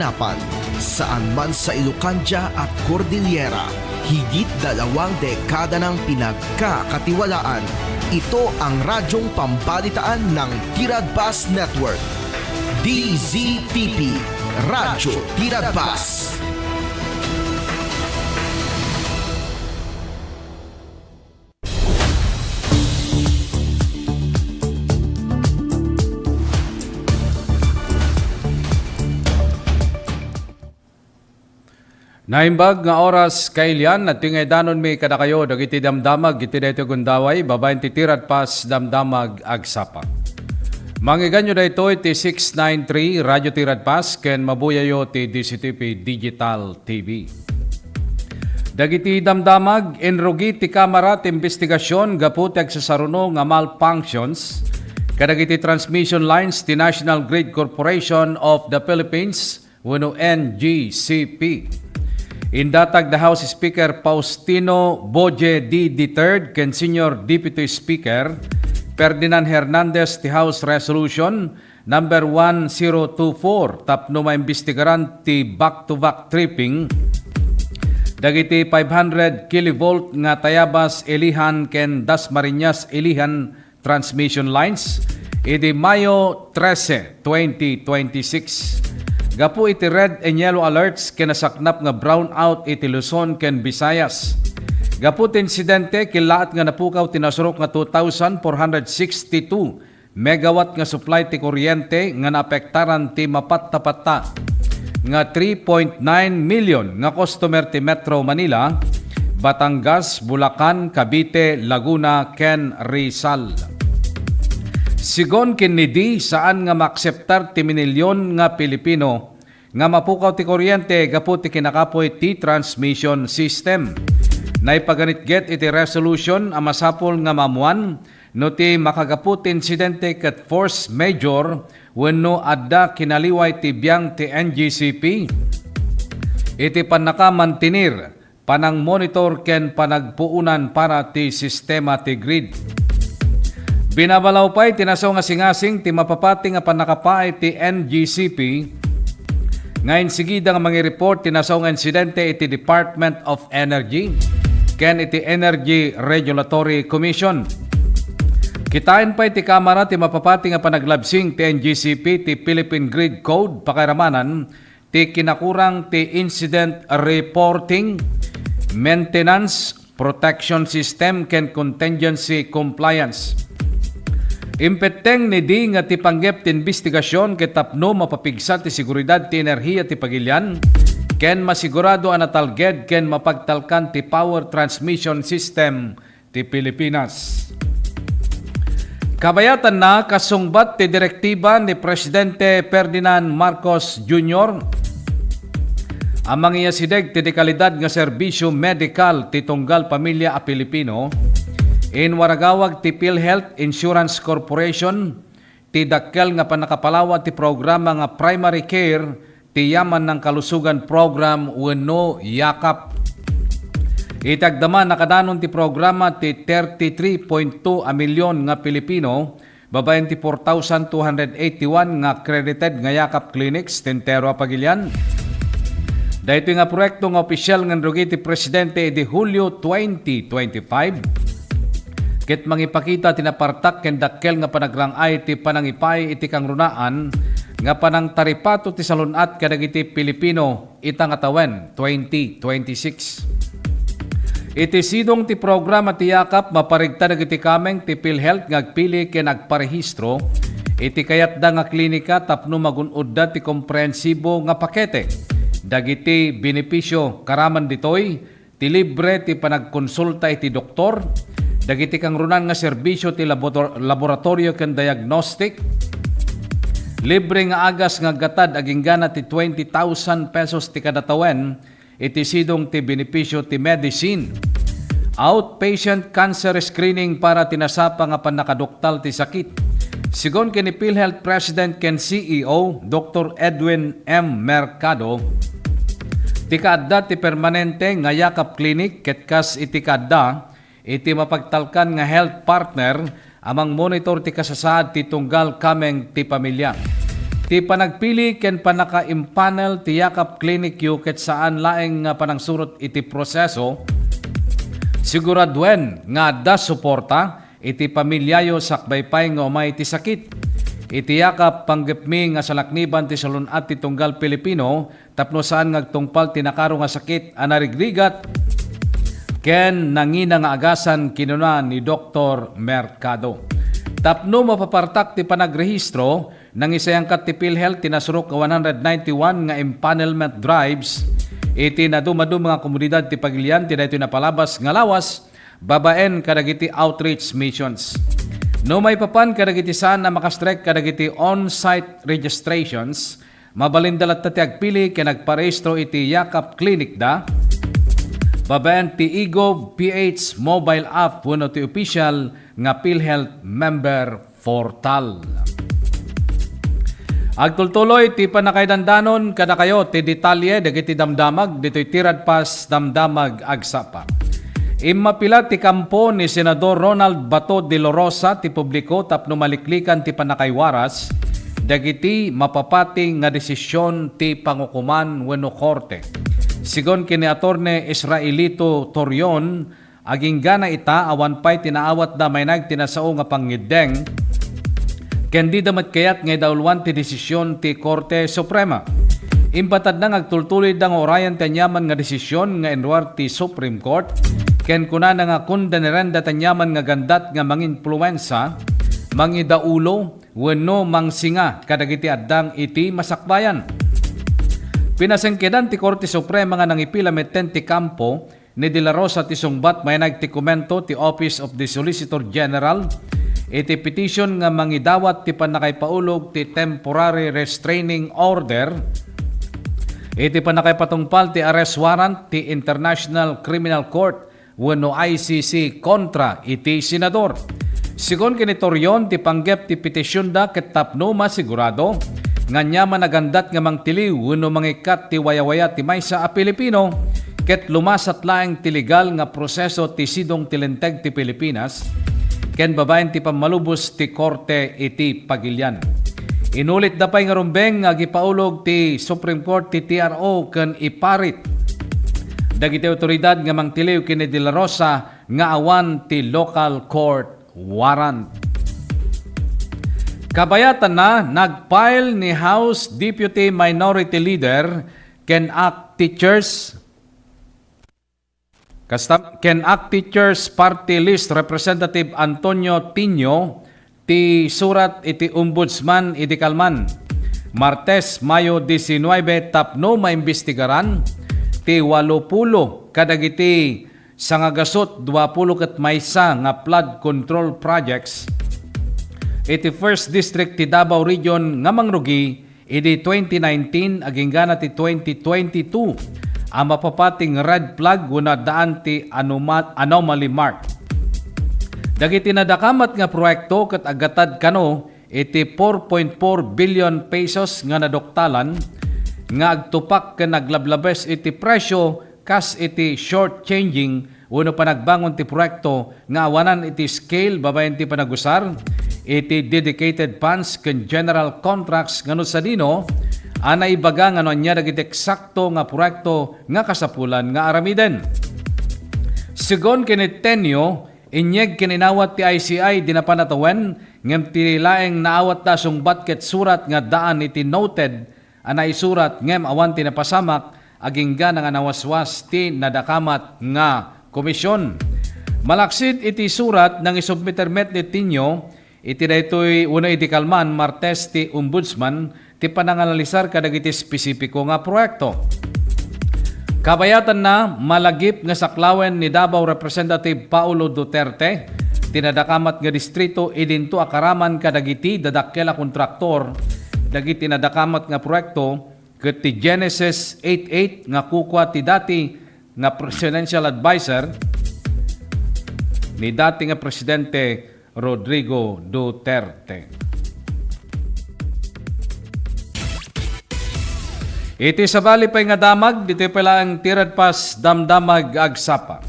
Napan, saan man sa Ilocania at Cordillera, higit 2 dekada ng pinagkakatiwalaan. Ito ang radyong pambalitaan ng Tiradpas Network. DZTP, Radyo Tiradpas. Naimbag nga oras kailian at tingay danon mi kada kayo dagiti damdamag iti dayto gundaway babaen ti Tiradpas damdamag agsapak. Manggiganyo dayto iti 693 Radyo Tiradpas ken mabuyayo ti DCTP Digital TV. Dagiti damdamag enrogi ti Kamara ti Investigasyon gapu ti agsasaruno nga malfunctions kadagiti transmission lines ti National Grid Corporation of the Philippines wenno NGCP. Indatag the House Speaker Faustino Boje D. III ken Senior Deputy Speaker Ferdinand Hernandez ti House Resolution number 1024 tapno maimbestigaran ti back-to-back tripping dagiti 500 kilovolt nga Tayabas Ilihan ken Dasmariñas Ilihan transmission lines iti Mayo 13, 2026. Gapu iti red and yellow alerts kinasaknap nga brownout iti Luzon ken Visayas. Gapu ti insidente kilaat nga napukaw tinasurok nga 2,462 megawatt nga supply ti kuryente nga naapektaran ti mapatta-patta nga 3.9 million nga customer ti Metro Manila, Batangas, Bulacan, Cavite, Laguna ken Rizal. Sigon kinidi saan nga maakseptar ti minilyon nga Pilipino nga mapukaw ti kuryente gapu ti kinakapoy ti transmission system. Naipaganitget iti resolution ang masapol nga mamuan no ti makagapu ti insidente ket force major wenno adda kinaliway ti biyang ti NGCP. Iti panakamantinir panang monitor ken panagpuunan para ti sistema ti grid. Binabalaw pa'y tinasaw nga singasing ti mapapati nga panakapaay ti NGCP. Ngayon sigida nga mga report tinasaw nga insidente iti Department of Energy ken iti Energy Regulatory Commission. Kitain pa'y ti Kamara ti mapapati nga panaglabsing ti NGCP ti Philippine Grid Code pakiramanan ti kinakurang ti incident reporting, maintenance, protection system ken contingency compliance. Impeteng ni di nga ti panggep ti investigasyon ket tapno mapapigsa ti seguridad ti enerhiya ti pagilian ken masigurado ang natalged ken mapagtalkan ti power transmission system ti Pilipinas. Kabayatan na kasungbat ti direktiba ni Presidente Ferdinand Marcos Jr. ang mangiyasideg ti dekalidad nga serbisyo medikal ti tunggal pamilya a Pilipino in waragawag ti PhilHealth Insurance Corporation ti dakkel nga panakapalawa ti programa nga primary care ti Yaman ng Kalusugan Program wenno YAKAP. Itagdama nakadanon ti programa ti 33.2 milyon nga Pilipino babaen ti 4,281 nga accredited nga YAKAP clinics tentero a pagilian. Dahito nga proyekto nga opisyal nga nrugi ti Presidente di Hulyo 2025 ket mangipakita tinapartak ken dakkel nga panagrangay ti panangipay iti kangrunaan nga panang taripato ti salunat kadagiti Pilipino itang atawen 2026. Iti sidong ti programa ti YAKAP maparigta dagiti kameng ti PhilHealth nga agpili ken agparehistro iti kayatda nga klinika tapno magunudda ti komprehensibo nga pakete dagiti benepisyo karaman ditoy ti libre ti panagkonsulta iti doktor dagiti kangrunan nga serbisyo ti laboratorio ken diagnostic, libre nga agas nga gatad aginggana ti 20,000 pesos ti kadatawen, iti sidong ti benepisyo ti medicine, outpatient cancer screening para tinasapa nga panakaduktal ti sakit. Sigon kini PhilHealth President ken CEO Dr. Edwin M. Mercado, ti kaadda ti permanente nga YAKAP clinic ket kas iti kaadda iti mapagtalkan nga health partner amang monitor ti kasasaad ti tunggal kameng ti pamilya. Ti panagpili ken panaka-impanel ti Yakap Clinic yu ket saan laeng nga panangsurot iti proseso, siguraduen nga da suporta iti pamilyayo sakbaypay nga umay ti sakit. Iti Yakap panggepmi nga salakniban ti salunat ti tunggal Pilipino tapno saan ngagtungpal ti nakaro nga sakit anarigrigat ken nangina nga agasan kinuna ni Dr. Mercado. Tapno mapapartak ti panagrehistro nang isayangkat ti PhilHealth tinasurok nga 191 nga empanelment drives iti nadumadu mga komunidad ti Pagilian ti daytoy napalabas nga lawas babaen kadagiti outreach missions. No may papan kadagiti saan na makastrek kadagiti on-site registrations mabalindalat ti agpili ken nagparehistro iti Yakap Clinic da babaen ti Igov PH mobile app wenno ti official nga PhilHealth member portal. Agtultuloy ti panakaidandanon kada kayo ti detalye dagiti damdamag ditoy tirad pas damdamag agsapa. Immapila ti kampo ni Senador Ronald Bato de la Rosa ti publiko tapno maliklikan ti panakaywaras dagiti mapapati nga desisyon ti pangukuman wenno korte. Sigon kini Attorney Israelito Torion, aging gana ita awan pay tinaawat da may nagtinasao nga panggideng ken di damat kayat nga daulwan ti desisyon ti Korte Suprema. Impatad na ngagtultuloy da nga orayan tanyaman nga desisyon nga enruar ti Supreme Court ken kuna na nga kundanirenda tanyaman nga gandat nga manginfluensa, mangidaulo wenno mangsinga kadagiti addang iti masakbayan. Pinasengkedan ti Korte Suprema nga nangipila metten ti kampo ni De La Rosa ti sungbat may nagtikomento ti Office of the Solicitor General iti petition nga mangidawat ti panakaipaulog ti temporary restraining order iti panakaypatungpal ti arrest warrant ti International Criminal Court wenno ICC kontra iti senador. Sigon kini Torion ti panggep ti petisyon da ket tapno masigurado nga nyaman nagandat nga mangtiliw wenno mangikat ti wayawaya ti maysa a Pilipino ket lumasat laeng ti legal nga proseso ti sidong tilenteg ti Pilipinas ken babaen ti pamalubos ti korte iti Pagilian. Inulit da pay nga rumbeng nga gipaulog ti Supreme Court ti TRO ken iparit dagiti otoridad nga mangtiliw kini De La Rosa nga awan ti local court warrant. Kabayatan na nagfile ni House Deputy Minority Leader Ken Act Teachers Party List Representative Antonio Tino ti surat iti Ombudsman iti Kalman. Martes, Mayo 19 tapno maimbestigaran ti 80 kadagiti sangagasot 20 ket maysa nga flood control projects iti First District ti Davao Region nga mangrugi iti 2019 aging gana ti 2022 ang mapapating red flag wenno daan ti anomaly mark. Dagiti nadakamat nga proyekto ket agatad kano iti 4.4 billion pesos nga nadoktalan nga agtupak ken naglablabes iti presyo kas iti short changing wenno panagbangon ti proyekto nga awanan iti scale babaen ti panagusar iti dedicated funds ken general contracts ngano sa dino ana ibaga ngano anya dagiti eksakto nga proyekto nga kasapulan nga aramiden. Sigon kini Tenyo inyeg kininawat ti ICI dinapanatawen ngem ti laeng naawat da sungbat ket surat nga daan iti noted ana isurat ngem awan ti napasamak aging nga nawaswas ti nadakamat nga komisyon. Malaksid iti surat nang isubmitermet ni Tinyo iti daytoy una iti Kalman Martes ti Ombudsman ti pananganalisar kadagiti spesipiko nga proyekto. Kabayatan na malagip nga saklawen ni Davao Representative Paulo Duterte tinadakamat nga distrito idinto akaraman kadagiti dadakkel a kontraktor dagiti nadakamat nga proyekto ket ti Genesis 88 nga kukwa ti dati nga presidential advisor ni dati nga presidente Rodrigo Duterte. Iti sabali pay nga damag, dito pala ang tirad pas damdamag agsapa.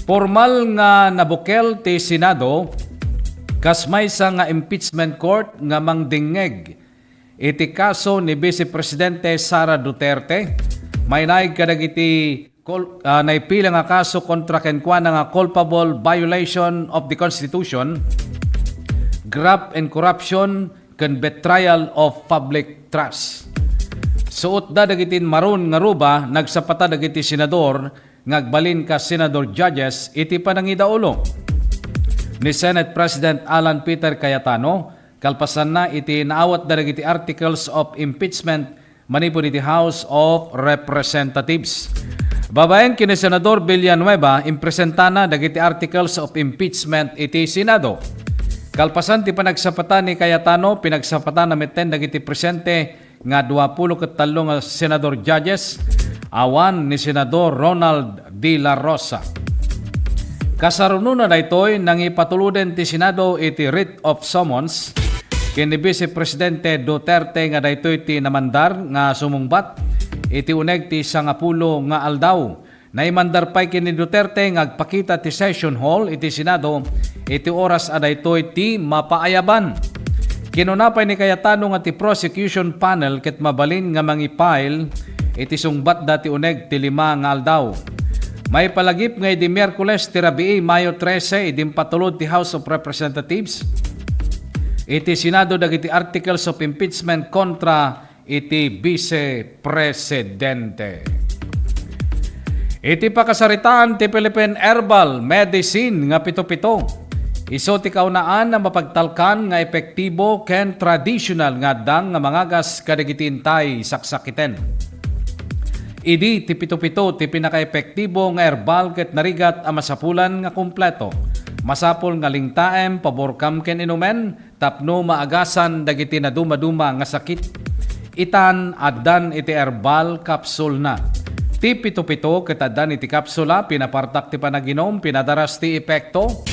Formal nga nabukel ti Senado, kasmay sa nga impeachment court nga mangdingeg. iti kaso ni Vice Presidente Sara Duterte. May naig kadagiti naipila nga kaso kontra kenkwa nga culpable violation of the Constitution, graft and corruption, ken betrayal of public trust. Suot da dagitin maron nga ruba nagsapata dagiti senador ngagbalin ka senador judges iti panangidaulo ni Senate President Alan Peter Cayetano kalpasan na iti naawat da dagiti articles of impeachment manipod iti House of Representatives. Babaen kini Senador Villanueva impresentana dagiti articles of impeachment iti Senado. Kalpasan ti panagsapatan ni Cayetano pinagsapatan na meten dagiti presente nga 23 nga senador judges awan ni Senador Ronald De La Rosa. Kasarununa daytoy nang ipatuluden ti Senado iti writ of summons kini Vice Presidente Duterte nga daytoy ti namandar nga sumungbat iti uneg ti 10 nga aldaw. Naimandar pay kini Duterte nga agpakita ti session hall iti Senado iti oras adaytoy ti mapaayaban. Kinunapay ni Cayetano nga ti prosecution panel ket mabalin nga mangipile iti sungbat dati uneg ti 5 nga aldaw. May palagip nga idi Miyerkules ti Rabii Mayo 13 idi patulod ti House of Representatives iti Senado dagiti articles of impeachment kontra iti Vice Presidente. Iti pakasaritaan ti Philippine Herbal Medicine nga pito-pito. Iso ti kaunaan na mapagtalkan nga epektibo ken traditional nga dang nga mangagas kadagiti intay saksakiten. Idi ti pito-pito ti pinaka-epektibo nga herbal ket narigat a masapulan nga kompleto. Masapol nga lingtaem pabor kam ken inumen tapno maagasan dagiti na duma-duma nga sakit. Itan addan iti herbal capsule na. Ti pito-pito ket addan iti kapsula pinapartak ti panaginom pinadaras ti epekto.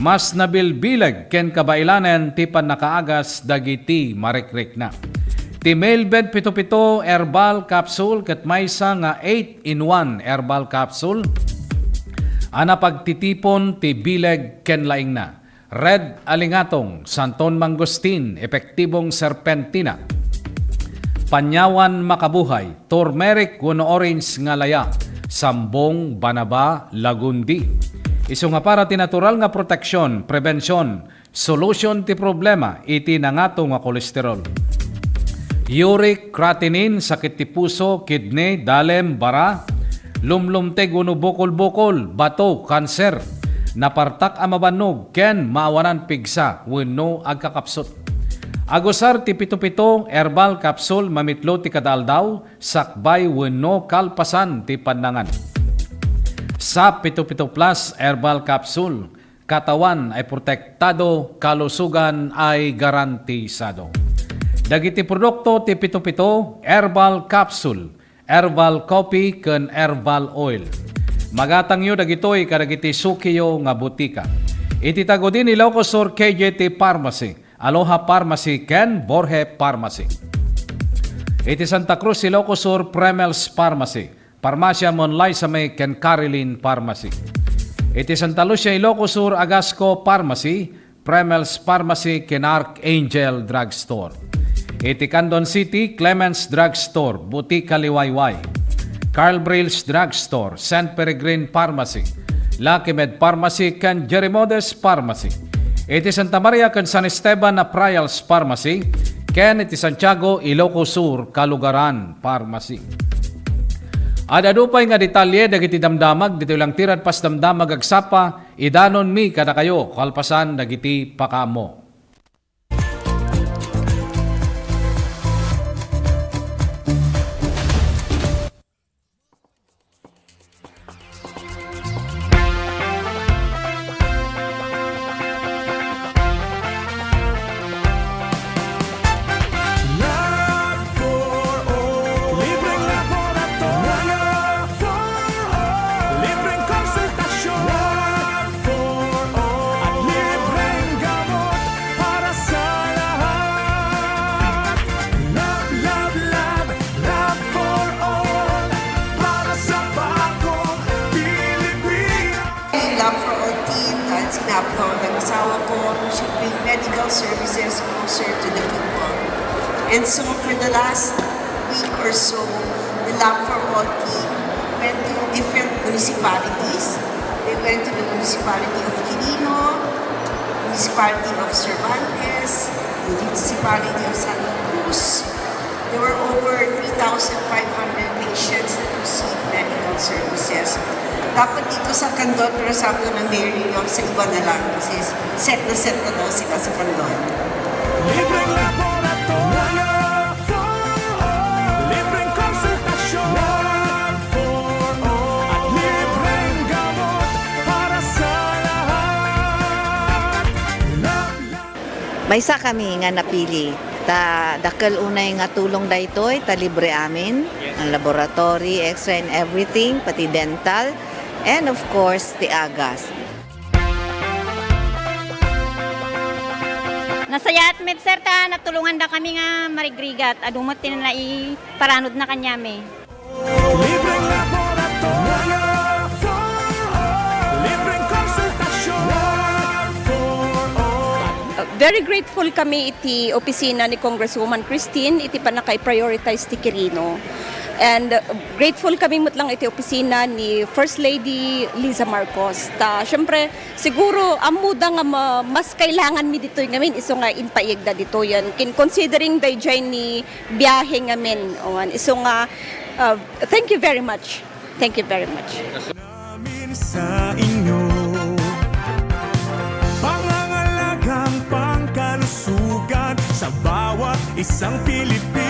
Mas nabilbilag ken kabailanen ti panakaagas dagiti marikrik na. Ti Mailbed pito-pito herbal capsule ket maysa nga 8-in-1 herbal capsule. Ana pagtitipon ti bileg ken laing na. Red alingatong, santon mangosteen, epektibong serpentina. Panyawan makabuhay, turmeric wenno orange nga laya, sambong banaba lagundi. Isu nga para ti natural nga proteksyon, prevensyon, solution ti problema iti nangato nga kolesterol. Uric creatinine, sakit ti puso, kidney, dalem, bara, lumlumteg uno bukol-bukol, bato, kanser, napartak a mabanog, ken maawanan pigsa, wenno agkakapsot. Agusar ti pito-pito, herbal capsule, mamitlo ti kadaldaw, sakbay wenno kalpasan ti panangan. Sa pito-pito plus herbal capsule, katawan ay protektado, kalusugan ay garantisado. Dagiti produkto ti pito-pito, herbal capsule, herbal coffee ken herbal oil. Magatangyo dagitoy kadagiti sukiyo nga butika. Ititago din ni Ilocosur KJT Pharmacy, Aloha Pharmacy ken Borhe Pharmacy. Iti Santa Cruz Ilocosur Premils Pharmacy, Parmasya Monlay sa may ken Caroline Pharmacy. Iti Santa Lucia Ilocosur Agasco Pharmacy, Premils Pharmacy ken Archangel Drugstore. Iti Candon City Clements Drugstore, Butika Liwayway. Carl Brills Drugstore, St. Peregrine Pharmacy, Lucky Med Pharmacy ken Jerimodes Pharmacy. Iti Santa Maria ken San Esteban na Prials Pharmacy, ken iti Santiago Ilocosur Kalugaran Pharmacy. Adadupay nga detalye dagiti damdamag dito lang tirad pas damdamag agsapa idanon mi kada kayo kalpasan dagiti pakamo. Sinapo ng asawa ko, shipping medical services closer to the people. And so for the last week or so, the Lab for All team went to different municipalities. They went to the municipality of Quirino, municipality of Cervantes, the municipality of Santa Cruz. There were over 3,500 patients that received medical services. Dapat dito sa Candon, pero sabi ko ng Mayor Liliong, sa iba na lang kasi set na daw sila sa Candon. Libreng laboratorio for all. Libreng konsultasyon for all. At libreng gamot para sa lahat. Maysa kami nga napili. Dakal unay nga tulong daytoy, ta libre amin. Ang laboratory, X-ray and everything, pati dental. And of course, the agas. Nasaya at sir ta natulungan da kami nga marigrigat adumot tinanai paranod na kanyame. Libreng laboratorio for all. Libreng konsultasyon for all. Very grateful kami iti opisina ni Congresswoman Christine iti panakay-prioritize ti Quirino. And grateful kami mutlang iti opisina ni First Lady Liza Marcos. Siyempre, siguro amuda nga mas kailangan mi dito ngamin iso nga inpaigda dito yan. Considering dayjay ni biyahe ngamin. Iso nga, thank you very much. Thank you very much. Namin sa inyo pangangalagang pangkalusugan sa bawat isang Pilipino.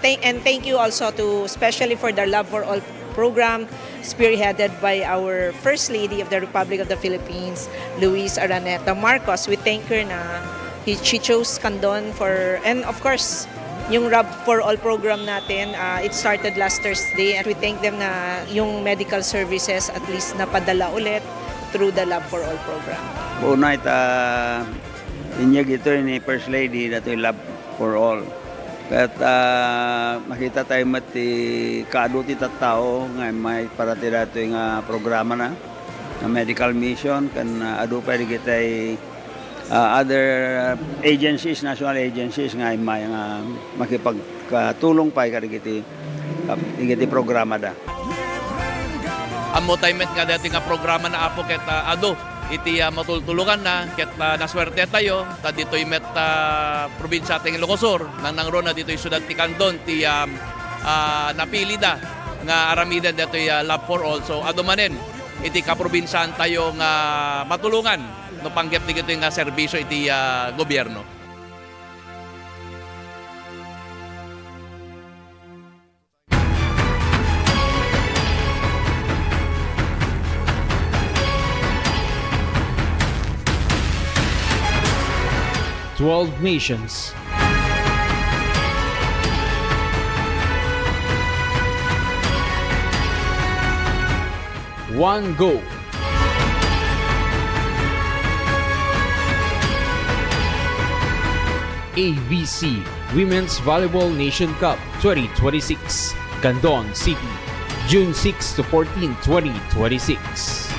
And thank you also to especially for the Love for All program spearheaded by our First Lady of the Republic of the Philippines, Luis Araneta Marcos. We thank her na she chose Candon for, and of course, yung Love for All program natin, it started last Thursday and we thank them na yung medical services at least napadala ulit through the Love for All program. Una inyag ito ni First Lady na ito yung Love for All. At makita tayo mati kaaduti tattao nga may parati dato yung programa na medical mission kan adu pa kita other agencies, national agencies nga may makipagtulong pa kagiti programa da. Amo time nga dati nga programa na apo ket adu iti matultulukan na ket naswerte tayo ta ditoy met probinsya ting Ilocos nang nangro na ditoy syudad ti Candon ti napili da nga aramidan ditoy Love for All. So adu manen iti kaprobinsyan tayo nga matulungan no panggep dito nga serbisyo iti gobyerno. Twelve nations. One goal. ABC Women's Volleyball Nation Cup 2026, Candon City, June 6 to 14, 2026.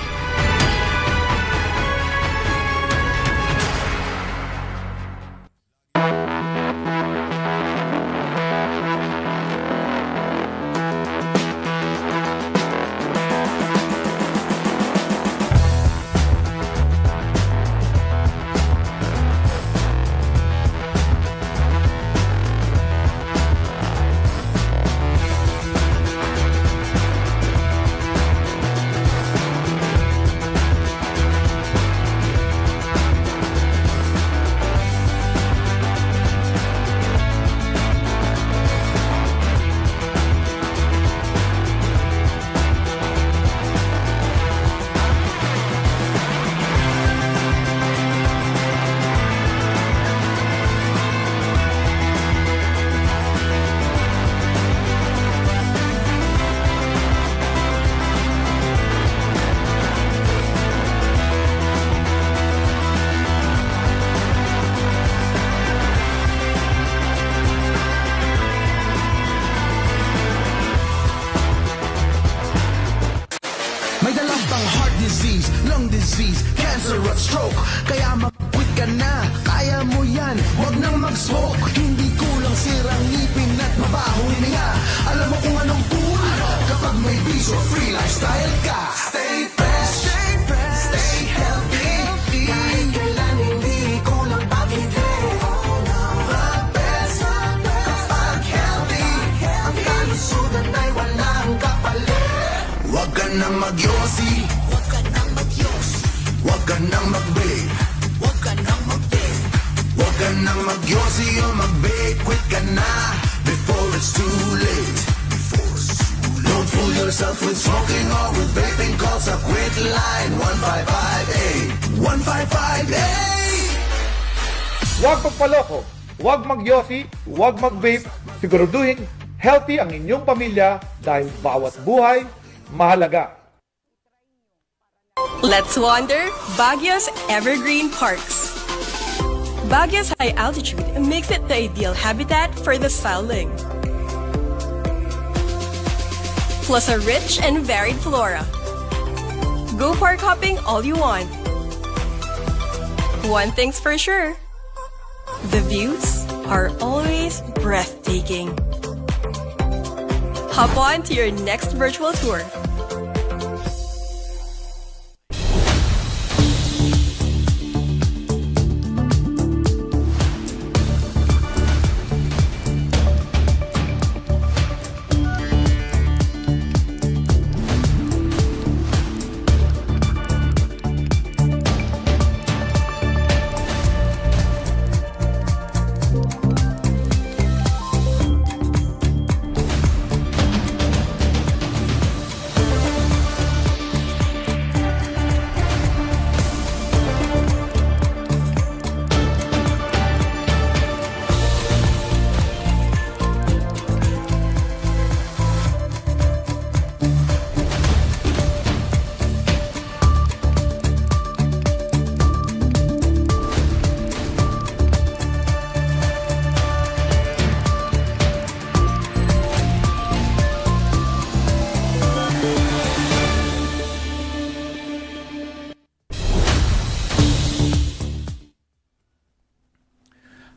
disease, lung disease, cancer at stroke. Kaya mag-quit ka na, kaya kaya mo yan, wag nang mag-smoke. Hindi kulang sirang ngipin at mabahong hininga. Alam mo kung anong cool kapag may bisyo, free lifestyle ka. Stay fresh, stay healthy. Kahit kailan hindi kulang pag-ibig. The best kapag healthy. Ang kalusugan ay walang kapalit. Wag ka nang magyosi, wag ka nang magyosi. Wag ka nang mag-vape, wag ka nang mag-vape. Wag ka nang magyosi o mag-vape. Quit ka na before it's too late. Don't fool yourself with smoking or with vaping. Call sa quit line 1558 1558. Huwag magpaloko, huwag magyosi, huwag mag-vape. Siguraduhin healthy ang inyong pamilya dahil bawat buhay mahalaga. Let's wander Baguio's Evergreen Parks. Baguio's high altitude makes it the ideal habitat for the starling. Plus a rich and varied flora. Go park hopping all you want. One thing's for sure, the views are always breathtaking. Hop on to your next virtual tour.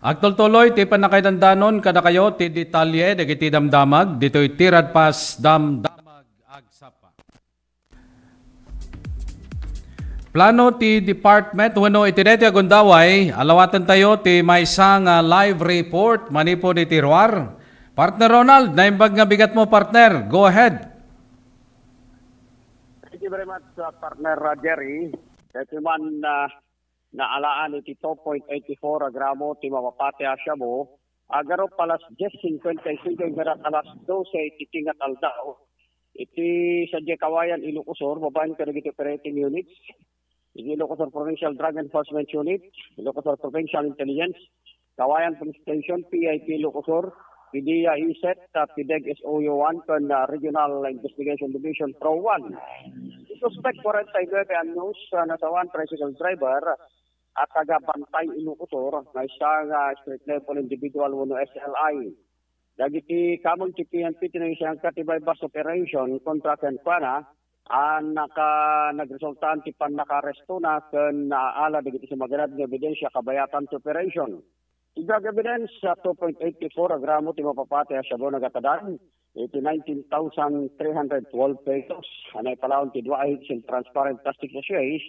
Agtultuloy, ti panakaidandanon, kada kayo, ti detalye, dagiti damdamag, dito'y tirad pas damdamag agsapa. Plano ti department, wano itinete agundaway, alawatan tayo ti may isang live report, manipo ni Tiruar. Partner Ronald, naimbag nga bigat mo, partner. Go ahead. Thank you very much, partner Jerry. Kasi man naalaan iti 2.84 gramo ti mapapate asya mo, agaro palas 10.55 garat alas 12 iti tingat aldao. Iti sa Kawayan Ilocosur, babayan ka nagiti operating units, iti Ilocosur Provincial Drug Enforcement Unit, Ilocosur Provincial Intelligence, Kawayan Police Station, PIP Ilocosur, PDEA ISET, PDEG SOU1, kan Regional Investigation Division Pro 1. Suspect 49 anyos nasawan tricycle driver at taga-Bantay Ilocosur na isang street level individual wano SLI. Dagiti kamong ti PNP tinang isang katibay bus operation kontra ken pana nagresultaan ti pan nakaresto na ken naala dagiti sumaganad nga ebidensya kabayatan ti operation. Ti drug evidence sa 2.84 gramo ti mapapate sa buwan nagatadan iti 19,312 pesos. Anay palawon ti dua ahit transparent plastic sachets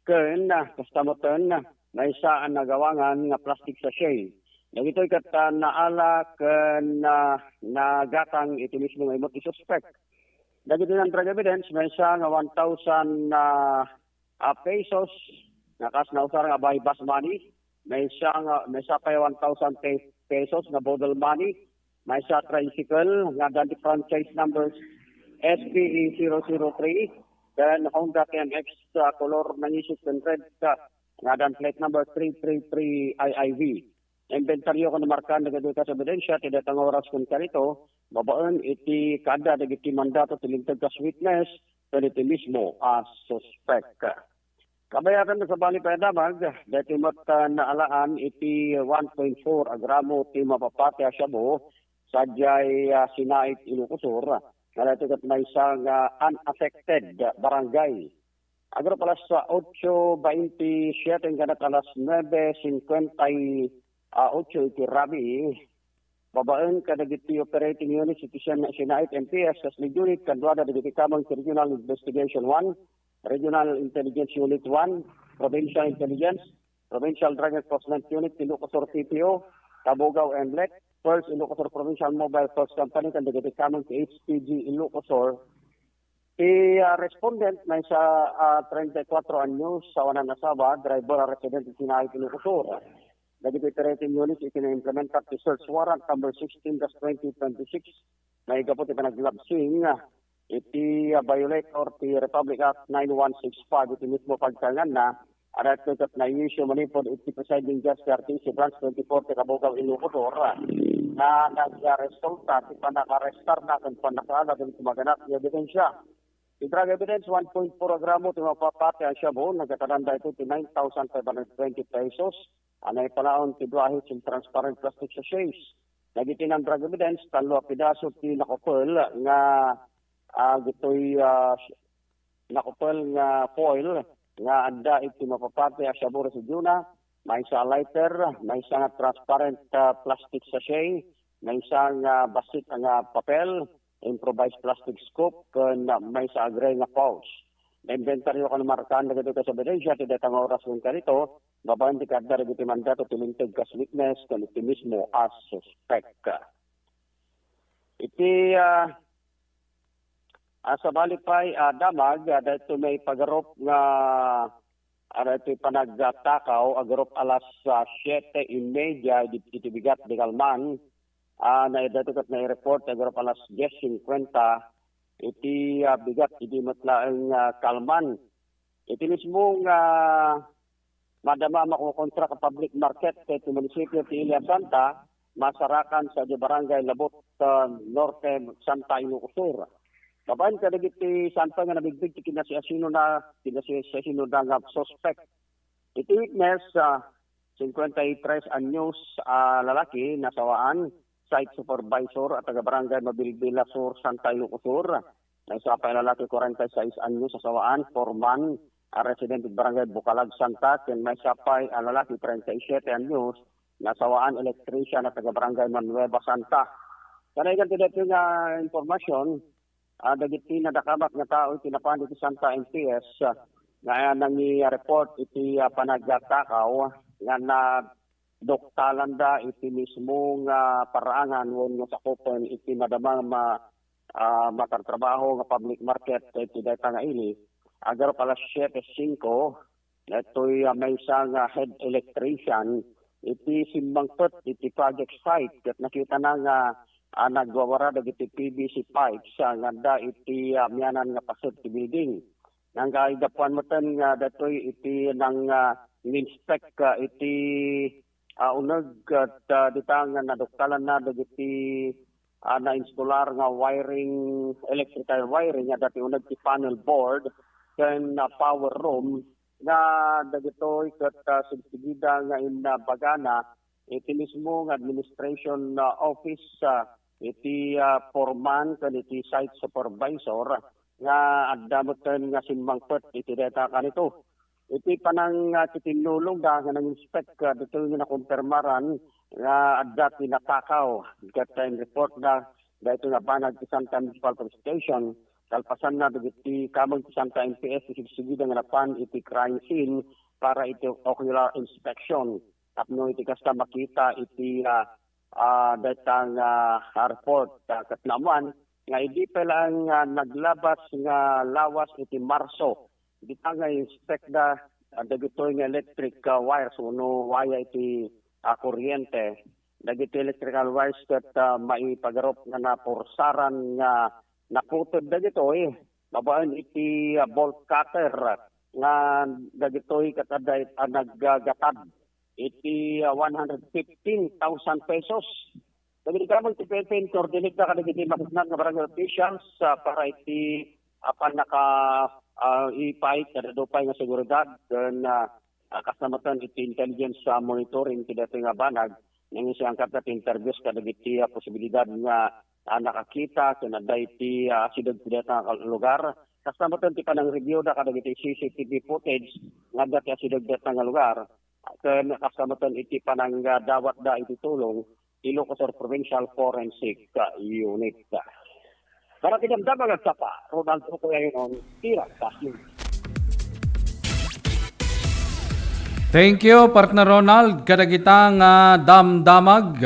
ken kastamoten na isaan nagawangan nga plastic sachet. Dagitoy kat naala ken nagatang iti mismo nga imot ti suspect. Dagiti ng drug evidence may isa nga 1,000 pesos nakas na usar nga buy bus money. May isa pa 1,000 pesos na bodle money. May isa tricycle nga dati franchise numbers SPE 003 then Honda TMX color ng isip and red nga dan plate number 333 IIV. Inventaryo ko na markaan na sa ebidensya tidatang oras kung karito babaan iti kada dagiti mandato tilintag kas witness ken iti mismo as suspect. Kabayatan sa bali pa damag dati mat naalaan iti 1.4 gramo ti mapapate asyabo sadyay sinait Ilocosur. Nalito kat may isang unaffected barangay. Agro alas 8:27 ganat alas 9:58 iti rabi. Babaen kadagiti operating unit iti Sinait MPS as lead unit kadwada dagiti kamang Regional Investigation 1, Regional Intelligence Unit 1, Provincial Intelligence, Provincial Drug Enforcement Unit, Ilocosur TPO, Tabugaw MLEC, First Ilocosur Provincial Mobile Force Company, kan dagiti kamang HPG Ilocosur. Respondent may sa 34 anyos sa wanan asawa, driver resident iti Sinait Ilocosur. Dagiti operating unit iti-implement at search warrant number 16/2026 na igapot iti naglabsing iti violate or ti Republic Act 9165 iti mismo pagkangan na arat kat na issue manipod iti presiding judge RTC branch 24 ti Kabugaw Ilocosur na nagresulta ti panakarestar na kan panakala din kumaganap ni ebidensya. Yung drug evidence, 1.4 gramo, tumapapati ang shabu, nagkataranda ito ti 9,520 pesos. Anay palaon ti duahit yung transparent plastic sachets. Nagiti ng drug evidence, 3 pidaso ti nakopel nga gito'y nakopel nga foil nga anda iti mapapati ang shabu residue na. May isa lighter, may isa nga transparent plastic sachet, may isa nga basit nga papel, improvised plastic scoop, kan may sa agray nga pouch. Na-inventaryo ka na markaan na gito ka sa ebidensya, ti datang oras ng kanito, babahan ti kadar iti mandato tilintig kas witness, kan iti mismo as suspect. Iti sa balipay damag, dito may pagarop nga iti panagtakaw, agarop alas 7:30, iti bigat di Kalman, na dato kat na i-report agro alas 10:50 iti bigat iti matlaeng Kalman. Iti mismo madama makukontra ka public market iti munisipyo ti Ilia Santa masarakan sa barangay Labot Norte Santa Ilocosur. Babaen kadagiti Santa nga nabigbig ti kinasiasino na nga suspect. Iti witness 53 anyos lalaki nasawaan site supervisor at taga-barangay Mabilbila Sur, Santa Ilocosur. May isa pa lalaki 46 anyos sa sawaan, foreman, resident ng barangay Bukalag, Santa. Then may isa pa lalaki 37 anyos na sawaan, electrician at taga-barangay Manueva, Santa. Kanayigan dito nga informasyon, dagiti na dakamat nga tao itinapan iti Santa MPS nga nangi-report iti panagtakaw nga na doktalan da iti mismong paraangan won nga sakupan iti madamang matartrabaho nga public market iti data nga ini. Agar pala 7:05 ito'y may isang head electrician iti simbangpet iti project site kat nakita na nga nagwawara dagiti PVC pipes nga da iti mianan nga paset ti building. Nang kaidapuan mo nga dato'y iti nang in-inspect iti unag at ditang nadoktalan na dagiti na-installer nga wiring, electrical wiring nga dati unag ti panel board ken power room nga dagitoy ket subsigida nga bagana iti mismo nga administration office iti foreman ken iti site supervisor nga addamoten nga simbangpet iti data kanito. Iti panang titinulong da nga nang-inspect dito yung nakumpirmaran nga adda tinatakaw. Kat report da dito nga banag ti Santa Municipal Police Station. Kalpasan na dito kamang ti Santa MPS isigsigida nga napan iti crime scene para iti ocular inspection. Tapno iti kasta makita iti datang report katnamuan nga hindi pa lang naglabas nga lawas iti Marso. Dita nga inspect da dagitoy nga electric wires uno waya iti kuryente. Dagiti electrical wires kat maipagarop nga napursaran nga naputod dagitoy. Babaan iti bolt cutter nga dagitoy kat naggatad iti 115,000 pesos. Dagiti kamang ti PNP coordinate na kadagiti makisnan nga barangay officials para iti panaka ipait kada dupay nga seguridad ken kasamatan iti intelligence monitoring ti dating nga banag nang isangkat at interviews kadagiti posibilidad nga nakakita ken adda iti sidog ti data lugar Kasama ito pa ng review na kadagiti CCTV footage nga dati asidagdat nga lugar. Ken kasama ito pa ng dawat da itutulong Ilocos Provincial Forensic Unit. Para tinamdamag at sapa, Ronaldo Kuya yun, tira kasi. Thank you, partner Ronald. Kadagitang damdamag.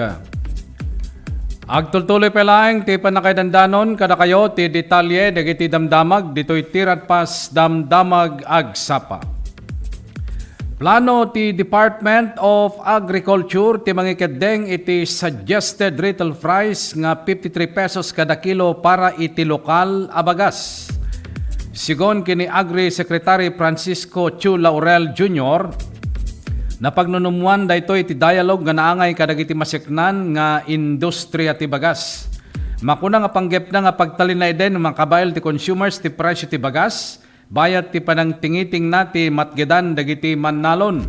Agtultuloy pa lang, ti panakaidandanon, kada kayo, ti detalye, dagiti damdamag, dito'y tirat pas damdamag agsapa. Plano ti Department of Agriculture, ti mangikadeng iti suggested retail price nga 53 pesos kada kilo para iti lokal abagas. Sigon kini Agri Secretary Francisco Chu Laurel Jr., na pagnunumuan dayto iti dialogue nga naangay kadagiti masiknan nga industriya ti bagas. Makuna nga panggep na nga pagtalin na iden mga kabayal ti consumers ti presyo ti bagas, bayat ti panangtingiting na ti matgedan dagiti mannalon.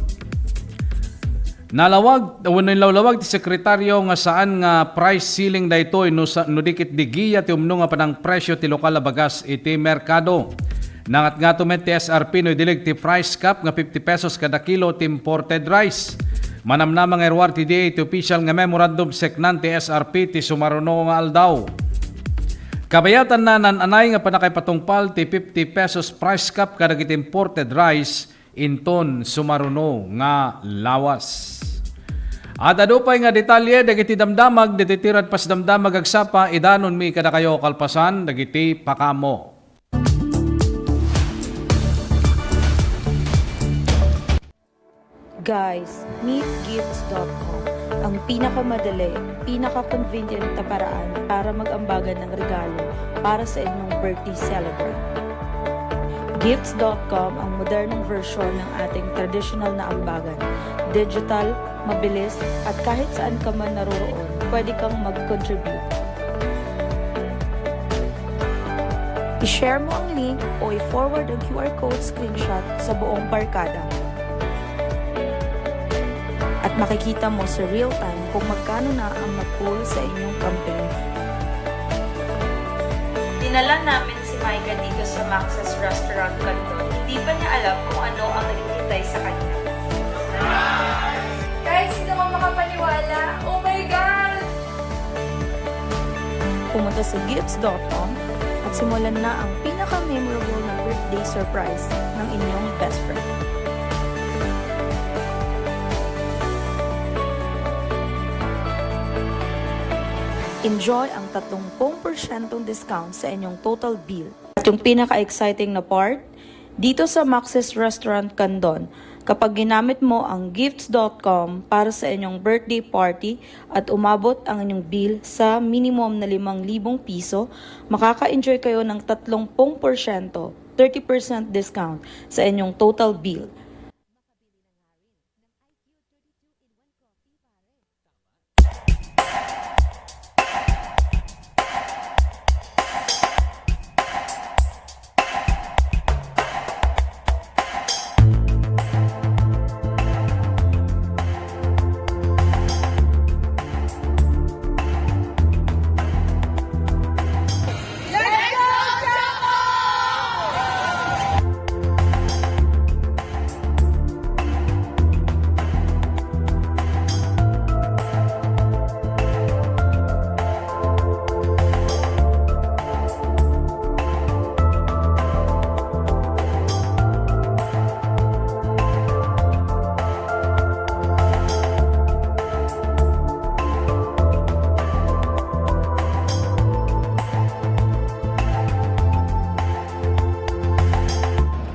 Nalawag ti sekretaryo nga saan nga price ceiling dayto no dikit digiya ti umno nga panang presyo ti lokal na bagas iti merkado. Nangat nga tumet ti SRP no idilig ti price cap nga 50 pesos kada kilo ti imported rice. Manamnamang erwar ti DA ti official nga memorandum seknan ti SRP ti sumaruno nga aldaw. Kabayatan na nananay nga panakay patungpal ti 50 pesos price cap kada kiti imported rice inton sumaruno nga lawas. At adupay nga detalye dagiti damdamag dititirad pas damdamag agsapa idanon mi kada kayo kalpasan dagiti pakamo. Guys, meet gifts.com, ang pinakamadali, pinaka-convenient na paraan para mag-ambagan ng regalo para sa inyong birthday celebrant. Gifts.com ang modernong version ng ating traditional na ambagan. Digital, mabilis, at kahit saan ka man naroroon, pwede kang mag-contribute. I-share mo ang link o i-forward ang QR code screenshot sa buong barkada. At makikita mo sa real time kung magkano na ang na-pool sa inyong campaign. Dinala namin si Micah dito sa Max's Restaurant Canton. Hindi pa niya alam kung ano ang naghihintay sa kanya. Guys, hindi ako makapaniwala. Oh my God! Pumunta sa gifts.com at simulan na ang pinaka-memorable na birthday surprise ng inyong best friend. Enjoy ang 30% discount sa inyong total bill. At yung pinaka-exciting na part, dito sa Max's Restaurant Candon, kapag ginamit mo ang gifts.com para sa inyong birthday party at umabot ang inyong bill sa minimum na 5,000 piso, makaka-enjoy kayo ng 30%, 30% discount sa inyong total bill.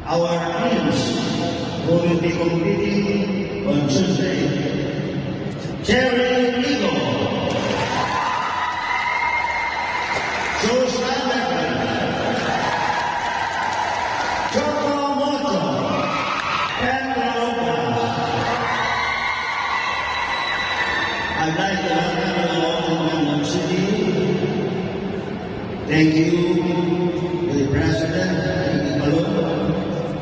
Our teams who will be competing on Tuesday. Jerry Rigo, Joshua Lecter, Choco Moto, and Lopez. I'd like to welcome you all to London City. Thank you to the President,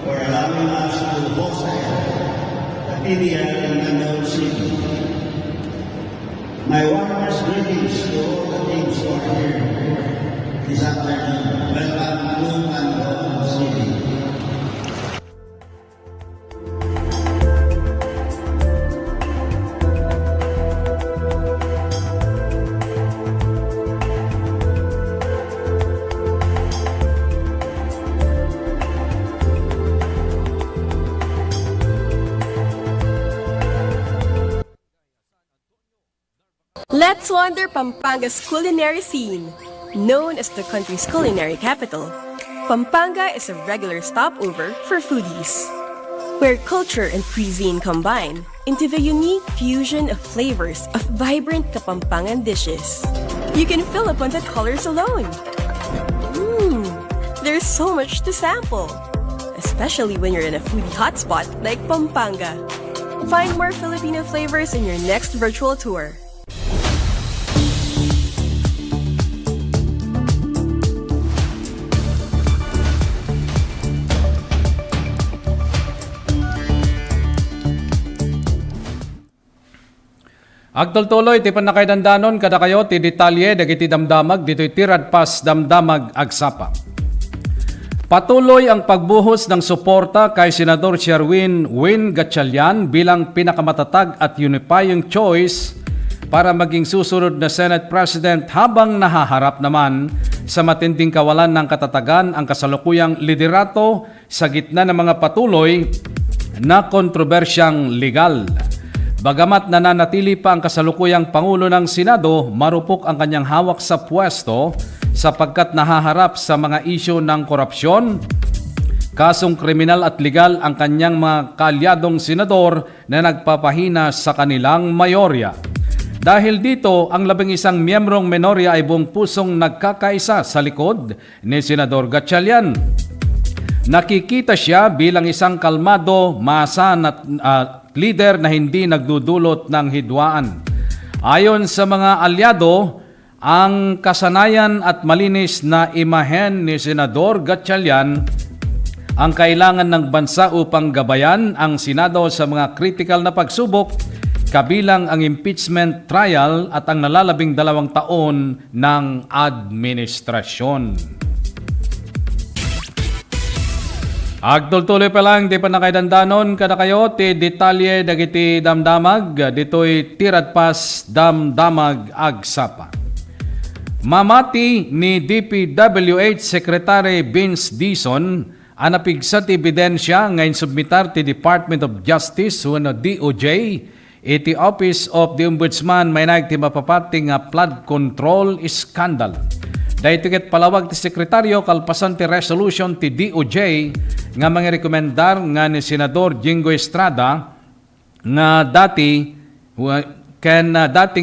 for allowing us to host the PBL in London City. My warmest greetings to all the teams who are here this afternoon. Welcome to London Let's wander Pampanga's culinary scene. Known as the country's culinary capital, Pampanga is a regular stopover for foodies, where culture and cuisine combine into the unique fusion of flavors of vibrant Kapampangan dishes. You can fill up on the colors alone. There's so much to sample, especially when you're in a foodie hotspot like Pampanga. Find more Filipino flavors in your next virtual tour. Agtultuloy ti panakaidandanon kada kayo ti detalye dagiti damdamag dito'y tirad pas damdamag agsapa. Patuloy ang pagbuhos ng suporta kay Senador Sherwin Win Gatchalian bilang pinakamatatag at unifying choice para maging susunod na Senate President habang nahaharap naman sa matinding kawalan ng katatagan ang kasalukuyang liderato sa gitna ng mga patuloy na kontrobersyang legal. Bagamat nananatili pa ang kasalukuyang Pangulo ng Senado, marupok ang kanyang hawak sa pwesto sapagkat nahaharap sa mga isyu ng korupsyon, kasong kriminal at legal ang kanyang mga kaalyadong senador na nagpapahina sa kanilang mayorya. Dahil dito, ang 11 miyembrong minorya ay buong pusong nagkakaisa sa likod ni Senador Gatchalian. Nakikita siya bilang isang kalmado, maasahan at leader na hindi nagdudulot ng hidwaan. Ayon sa mga alyado, ang kasanayan at malinis na imahen ni Senador Gatchalian ang kailangan ng bansa upang gabayan ang Senado sa mga critical na pagsubok, kabilang ang impeachment trial at ang nalalabing 2 taon ng administrasyon. Agtultuloy pa lang, di pa nakaidandanon kada kayo, ti detalye dagiti damdamag, dito'y tirad pas damdamag agsapa. Mamati ni DPWH Secretary Vince Dizon, anapig sa ebidensya ngayon submitar ti Department of Justice o DOJ, iti Office of the Ombudsman may nagti mapapating flood control scandal. Dahil ket palawag ti Sekretaryo kalpasan ti resolution ti DOJ nga mga rekomendar nga ni Senador Jingo Estrada nga dati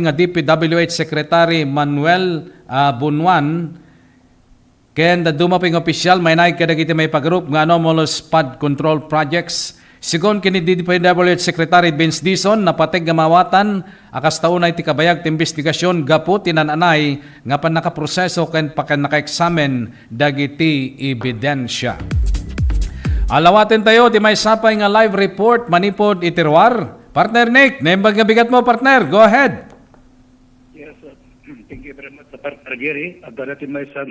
nga DPWH Secretary Manuel Bunuan ken dumaping opisyal may naik kadagiti may pagrup nga anomalous flood control projects. Sigon kini DPWH Secretary Vince Dizon napateg nga mawatan akas taunay ti kabayag ti investigasyon gapu tinananay nga pan nakaproseso ken paken naka-examine dagiti ebidensya. Alawaten tayo ti may sapay nga live report manipod itirwar. Partner Nick, naimbag nga bigat mo partner, go ahead. Yes, thank you very much partner Gary. At darating may isang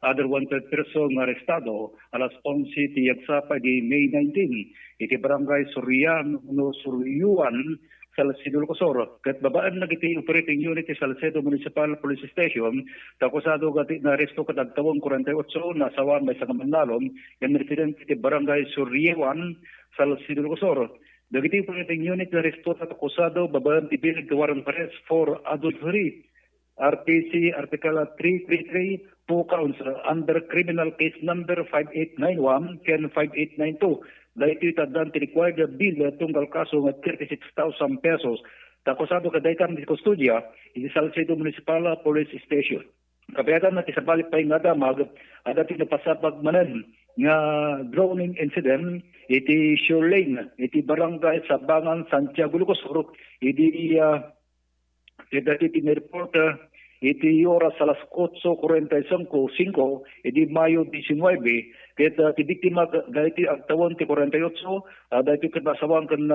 other wanted person nga arestado alas 11 ti yagsapay di May 19 iti barangay Suryuan Salcedo Locosor. Kat babaan na iti operating unit ti Salcedo Municipal Police Station takusado gati na aresto kat agtawong 48 na sawan may sa Kamanlalom yung resident iti barangay Suryuan Salcedo Locosor. Dagiti operating unit na aresto takusado babaan ti bilig the warrant arrest for adultery. RPC Article 333 2 counts under criminal case number 5891 ken 5892. Dahil ito itadaan required bill tunggal kaso ng 36,000 pesos. Takusado kadaytan di kustudya iti Salcedo Municipal Police Station. Kabayatan na tisabalik pa yung nadamag at ati napasapag manan nga drowning incident iti Shoreline iti barangay Sabangan Santiago Locosur iti dati tinireport iti oras alas 8:45 iti Mayo 19 ket ti biktima dati agtawon ti 48 dati ket nasawang ken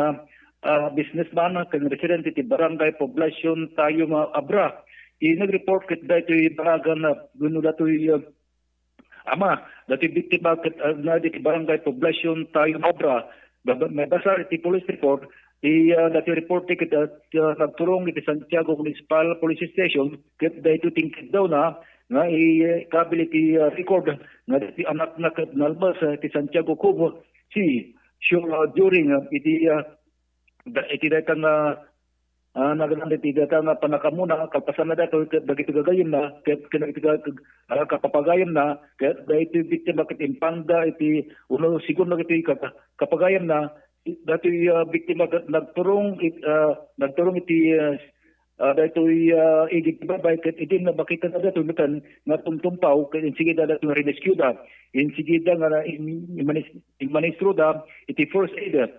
businessman ken resident iti barangay Poblacion Tayo Abra nag-report ket dati baragan guno datoy ama dati biktima ket dati barangay Poblacion Tayo Abra may basa iti police report dati report ket nagturong iti Santiago Municipal Police Station ket dahito tingkid daw na nga i-kabil iti record nga iti anak na nalbas iti Santiago Cubo during iti datang nagalang iti data nga panakamuna kalpasan na dato dagiti gagayon na kapapagayon na dahito biktima ket impangda iti uno sigun na iti kapagayon na dati biktima nagturong iti dahito igit babay ket iti na makita na dato mitan nga tumtumpaw ket sige da dato rescue da sige da nga imanistro da iti first aid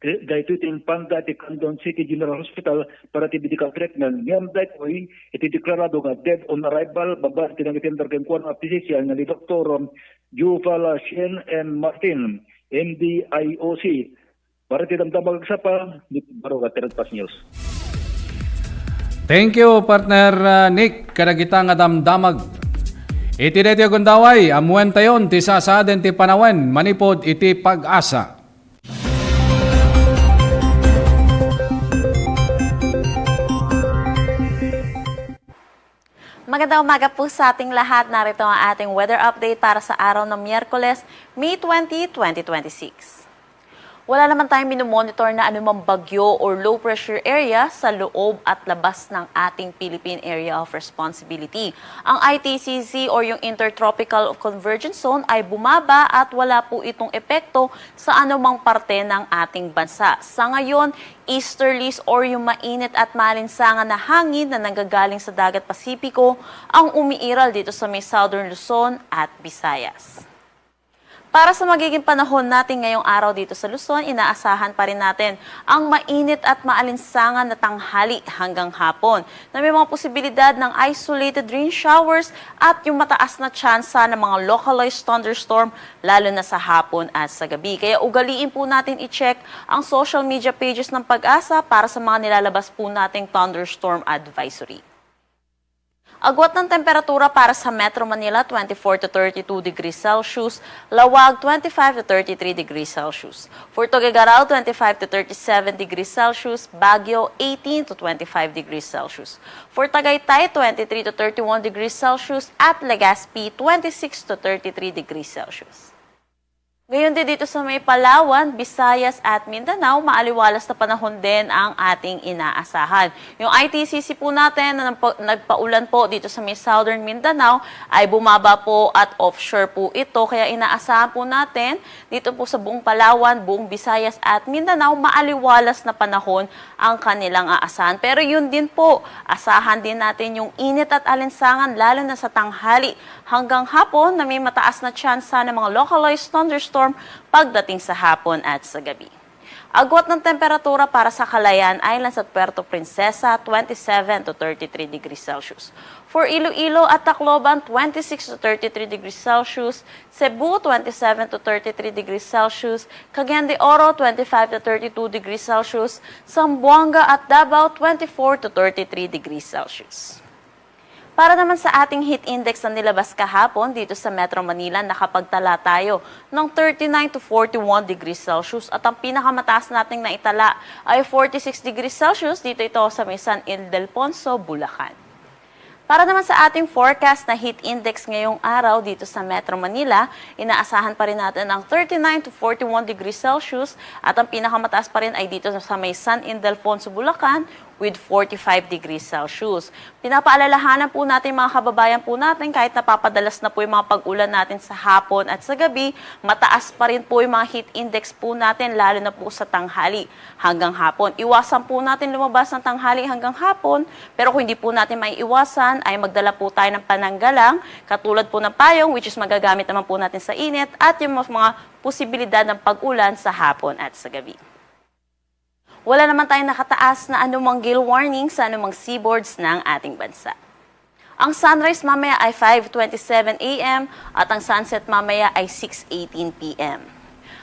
dahito iti impangda iti Candon City General Hospital para iti medical treatment. Ngayon dahito iti deklarado nga dead on arrival baba iti nangitindar ken kuan nga physician nga ni Dr. Juval Shen and Martin, MD-IOC. Para iti damdamag sa pa, baro ka Tiradpas News. Thank you, partner Nick. Kadagita nga damdamag. Iti deti agundaway, amuan tayon, ti sasaden ti panawen, manipod iti pag-asa. Magandang umaga po sa ating lahat. Narito ang ating weather update para sa araw ng Miyerkules, May 20, 2026. Wala naman tayong minomonitor na anumang bagyo or low pressure area sa loob at labas ng ating Philippine Area of Responsibility. Ang ITCZ or yung Intertropical Convergence Zone ay bumaba at wala po itong epekto sa anumang parte ng ating bansa. Sa ngayon, easterlies or yung mainit at malinsangan na hangin na nanggagaling sa dagat Pasipiko ang umiiral dito sa may Southern Luzon at Visayas. Para sa magiging panahon natin ngayong araw dito sa Luzon, inaasahan pa rin natin ang mainit at maalinsangan na tanghali hanggang hapon na may mga posibilidad ng isolated rain showers at yung mataas na tsansa ng mga localized thunderstorm lalo na sa hapon at sa gabi. Kaya ugaliin po natin i-check ang social media pages ng Pag-asa para sa mga nilalabas po nating thunderstorm advisory. Agwat ng temperatura para sa Metro Manila, 24 to 32 degrees Celsius. Lawag, 25 to 33 degrees Celsius. For Tuguegarao, 25 to 37 degrees Celsius. Baguio, 18 to 25 degrees Celsius. For Tagaytay, 23 to 31 degrees Celsius. At Legazpi, 26 to 33 degrees Celsius. Ngayon din dito sa may Palawan, Visayas at Mindanao, maaliwalas na panahon din ang ating inaasahan. Yung ITCC po natin na nagpaulan po dito sa may Southern Mindanao ay bumaba po at offshore po ito. Kaya inaasahan po natin dito po sa buong Palawan, buong Visayas at Mindanao, maaliwalas na panahon ang kanilang aasahan. Pero yun din po, asahan din natin yung init at alinsangan lalo na sa tanghali hanggang hapon na may mataas na tsansa ng mga localized thunderstorm pagdating sa hapon at sa gabi. Agwat ng temperatura para sa Calayan Islands at Puerto Princesa, 27 to 33 degrees Celsius. For Iloilo at Tacloban, 26 to 33 degrees Celsius. Cebu, 27 to 33 degrees Celsius. Cagayan de Oro, 25 to 32 degrees Celsius. Zamboanga at Davao, 24 to 33 degrees Celsius. Para naman sa ating heat index na nilabas kahapon dito sa Metro Manila, nakapagtala tayo ng 39 to 41 degrees Celsius at ang pinakamataas nating naitala ay 46 degrees Celsius dito ito sa may San Ildefonso, Bulacan. Para naman sa ating forecast na heat index ngayong araw dito sa Metro Manila, inaasahan pa rin natin ang 39 to 41 degrees Celsius at ang pinakamataas pa rin ay dito sa may San Ildefonso, Bulacan with 45 degrees Celsius. Pinapaalalahanan po natin mga kababayan po natin kahit napapadalas na po yung mga pag-ulan natin sa hapon at sa gabi, mataas pa rin po yung mga heat index po natin lalo na po sa tanghali hanggang hapon. Iwasan po natin lumabas ng tanghali hanggang hapon pero kung hindi po natin may iwasan ay magdala po tayo ng pananggalang katulad po ng payong which is magagamit naman po natin sa init at yung mga posibilidad ng pag-ulan sa hapon at sa gabi. Wala naman tayong nakataas na anumang gale warning sa anumang seaboards ng ating bansa. Ang sunrise mamaya ay 5:27 a.m. at ang sunset mamaya ay 6:18 p.m.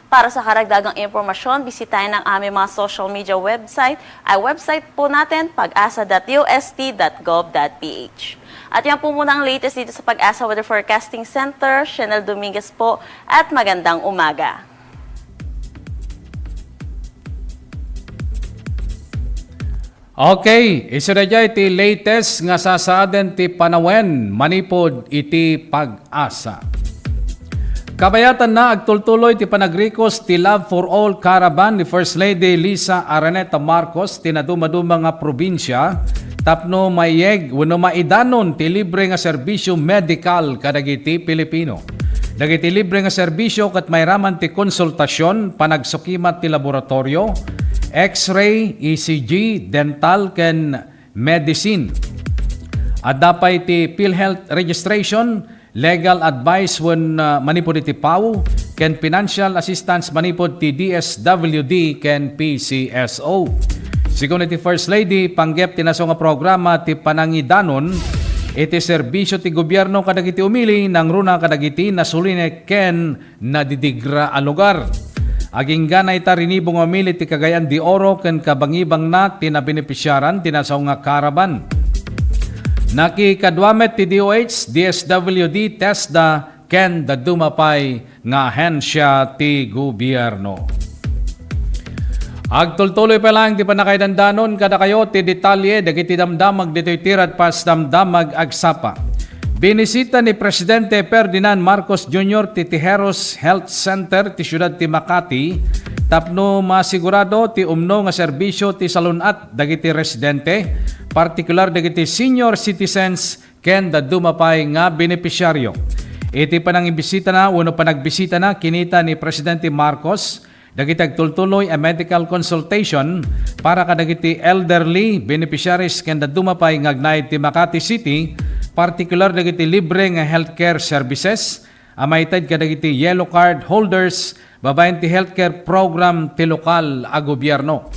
Para sa karagdagang impormasyon, bisitahin ang aming mga social media website ay website po natin pag-asa.ust.gov.ph. At yan po muna ang latest dito sa Pag-asa Weather Forecasting Center. Chanel Dominguez po at magandang umaga. Okay, isuraya iti latest nga sasaaden ti panawen manipod iti Pag-asa. Kabayatan na agtultuloy ti panagrikos ti Love for All Caravan ni First Lady Liza Araneta Marcos tinaduma-duma nga probinsya tapno mayeg wano maidanon ti libre nga serbisyo medical kadagiti Pilipino. Dagiti libre nga serbisyo ket mayraman ti konsultasyon, panagsukimat ti laboratorio, X-ray, ECG, dental ken medicine. At dapay ti PhilHealth registration, legal advice when manipod iti PAW, ken financial assistance manipod ti DSWD ken PCSO. Sigun iti First Lady, panggep tinaso nga programa ti panangidanon, iti serbisyo ti gobyerno kadagiti umili nang runa kadagiti nasuline ken nadidigra a lugar. Aging ganay ta rinibong umili ti Cagayan de Oro ken kabangibang na tinabenepisyaran tinasaw nga caravan. Nakikadwamet ti DOH, DSWD, TESDA, ken dadumapay nga ahensya ti gobyerno. Agtultuloy pa lang ti panakaidandanon kada kayo ti detalye dagiti damdamag dito'y tirat pas damdamag agsapa. Binisita ni Presidente Ferdinand Marcos Jr. ti Tijeros Health Center ti siyudad ti Makati tapno masigurado ti umno nga serbisyo ti salunat dagiti residente, partikular dagiti senior citizens ken dadumapay nga benepisyaryo. Iti panangimbisita na uno panagbisita na kinita ni Presidente Marcos dagiti agtultuloy a medical consultation para kadagiti elderly beneficiaries ken dadumapay nga agnay ti Makati City, partikular dagiti libre nga healthcare services amayted kadagiti yellow card holders babaen ti healthcare program ti lokal a gobyerno.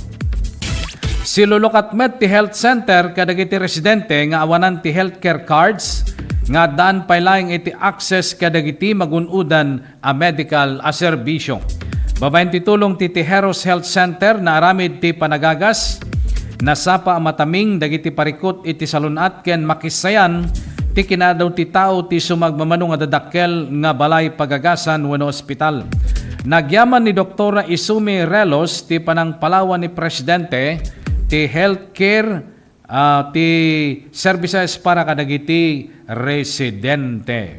Silulukatmet ti health center kadagiti residente nga awanan ti healthcare cards nga daan paylaing iti access kadagiti magunudan a medical a serbisyo. Babaen ti tulong ti Tijeros Health Center na aramid ti panagagas nasapa mataming dagiti parikot iti salunat ken makisayan ti kinadaw ti tao ti sumagmamano nga dadakkel nga balay pagagasan wenno ospital. Nagyaman ni Doktora Isumi Relos ti panangpalawan ni Presidente ti healthcare ti services para kadagiti residente.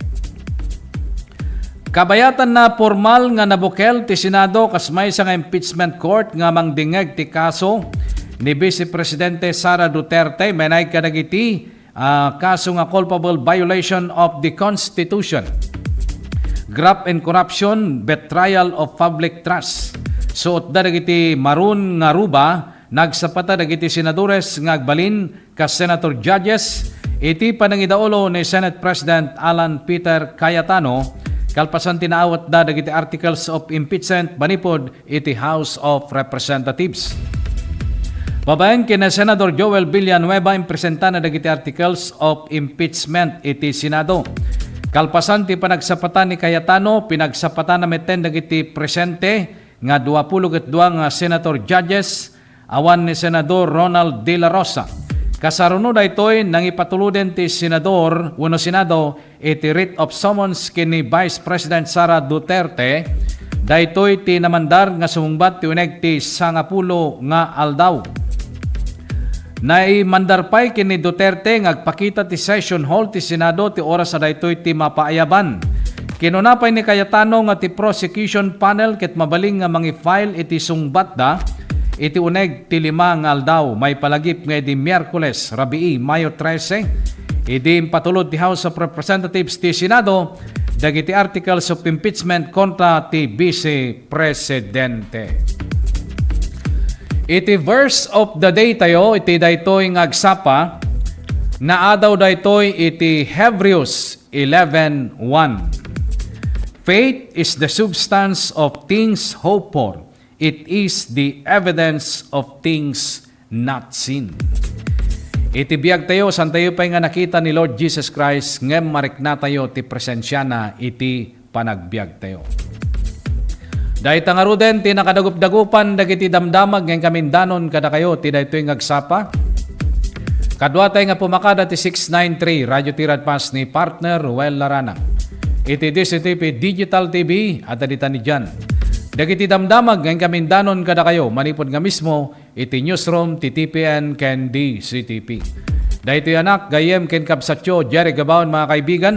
Kabayatan na formal nga nabukel ti Senado kasmay sa nga impeachment court nga mangdingeg ti kaso ni Vice Presidente Sara Duterte menay kadagiti kaso nga culpable violation of the Constitution, graft and corruption, betrayal of public trust. Suot da dagiti maroon nga ruba nagsapata dagiti senadores nga agbalin ka senator judges iti panangidaulo ni Senate President Alan Peter Cayetano kalpasan tinaawat da dagiti articles of impeachment manipod iti House of Representatives. Babaen kina Senador Joel Villanueva impresenta na dagiti articles of impeachment iti Senado. Kalpasan ti panagsapatan ni Cayetano, pinagsapatan na meten dagiti presente nga 22 nga senator judges awan ni Senador Ronald De La Rosa. Kasaruno daytoy nang ipatuluden ti senador wenno Senado iti writ of summons kini Vice President Sara Duterte daytoy ti namandar nga sumungbat ti uneg ti 10 nga aldaw. Naimandarpay kini Duterte nga agpakita ti session hall ti Senado ti oras sa daytoy ti mapaayaban. Kinunapay ni Cayetano nga ti prosecution panel ket mabaling nga mangi-file iti sungbat da iti uneg ti 5 nga aldaw may palagip nga di Miyerkules, Rabii, Mayo 13. Idi patulod ti House of Representatives ti Senado dagiti articles of impeachment kontra ti Vice Presidente. Iti verse of the day tayo iti daytoy nga agsapa naadaw daytoy iti Hebrews 11:1. Faith is the substance of things hoped for. It is the evidence of things not seen. Iti biyag tayo, san tayo pa nga nakita ni Lord Jesus Christ, ngem marikna tayo ti presensya na iti panagbiag tayo. Dahil tangaruden, ti nakadagup-dagupan, dagiti damdamag, ngem kamindanon kada kayo, ti daytoy ngagsapa. Kadwa tayo nga pumakada ti 693, Radio Tirad Pas ni partner Ruel Larana. Iti DCTV Digital TV, at adita ni Jan. Dagiti damdamag ng kamindanon kada kayo, manipod nga mismo, iti newsroom, ti TPN, ken DCTP. Dahito anak, gayem ken kapsatyo, Jerry Gabaon mga kaibigan,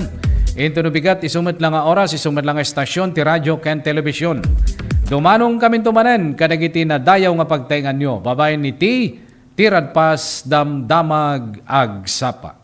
Into nubigat, isumat lang nga oras, isumat lang nga estasyon, ti radyo, ken telebisyon. Dumanong kami tumanen, kadagiti na dayaw nga pagtaingan nyo. Babay ni Tirad Pas Damdamag Agsapa.